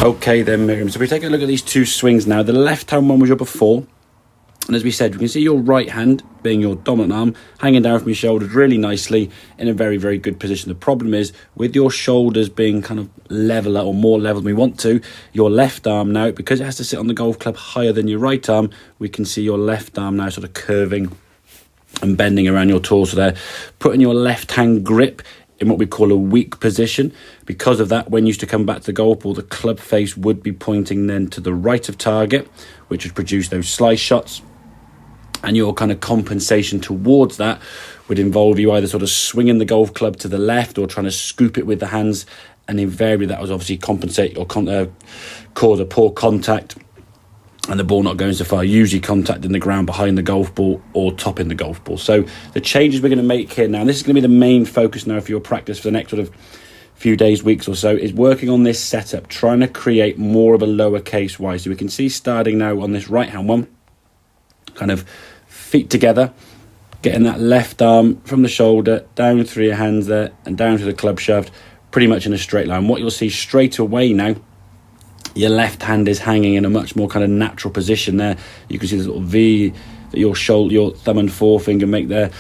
Okay then, Miriam, so we take a look at these two swings now. The left hand one was your before, and as we said, you can see your right hand, being your dominant arm, hanging down from your shoulders really nicely in a very, very good position. The problem is, with your shoulders being kind of leveler or more level than we want to, your left arm now, because it has to sit on the golf club higher than your right arm, we can see your left arm now sort of curving and bending around your torso there, putting your left hand grip in what we call a weak position. Because of that, when you used to come back to the golf ball, the club face would be pointing then to the right of target, which would produce those slice shots. And your kind of compensation towards that would involve you either sort of swinging the golf club to the left or trying to scoop it with the hands. And invariably that was obviously compensate or cause a poor contact and the ball not going so far, usually contacting the ground behind the golf ball or topping the golf ball. So the changes we're going to make here now, and this is going to be the main focus now for your practice for the next sort of few days, weeks or so, is working on this setup, trying to create more of a lowercase y. So we can see starting now on this right hand one, kind of feet together, getting that left arm from the shoulder down through your hands there and down to the club shaft, pretty much in a straight line. What you'll see straight away now, your left hand is hanging in a much more kind of natural position there. You can see the sort of V that your thumb and forefinger make there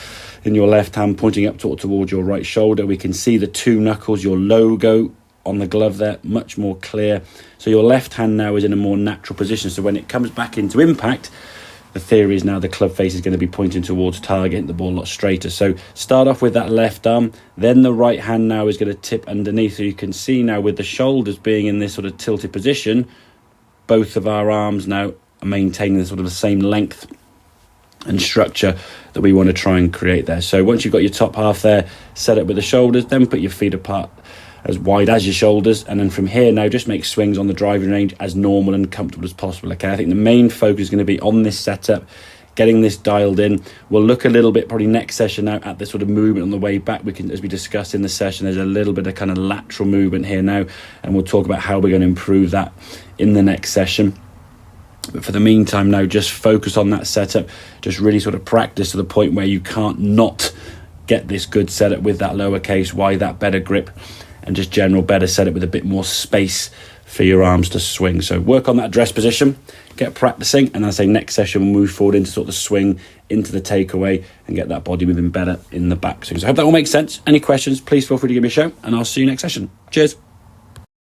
in your left hand, pointing up towards your right shoulder. We can see the two knuckles, your logo on the glove there, much more clear. So your left hand now is in a more natural position. So when it comes back into impact, the theory is now the club face is going to be pointing towards target, the ball a lot straighter. So start off with that left arm, then the right hand now is going to tip underneath. So you can see now with the shoulders being in this sort of tilted position, both of our arms now are maintaining the sort of the same length and structure that we want to try and create there. So once you've got your top half there set up with the shoulders, then put your feet apart as wide as your shoulders, and then from here now just make swings on the driving range as normal and comfortable as possible. Okay, I think the main focus is going to be on this setup, getting this dialed in. We'll look a little bit probably next session now at the sort of movement on the way back. We can, as we discussed in the session, there's a little bit of kind of lateral movement here now, and we'll talk about how we're going to improve that in the next session. But for the meantime now, just focus on that setup, just really sort of practice to the point where you can't not get this good setup with that lowercase y, that better grip, and just general better setup with a bit more space for your arms to swing. So work on that dress position, get practicing, and as I say, next session we'll move forward into sort of the swing, into the takeaway, and get that body moving better in the backswing. So I hope that all makes sense. Any questions, please feel free to give me a shout, and I'll see you next session. Cheers.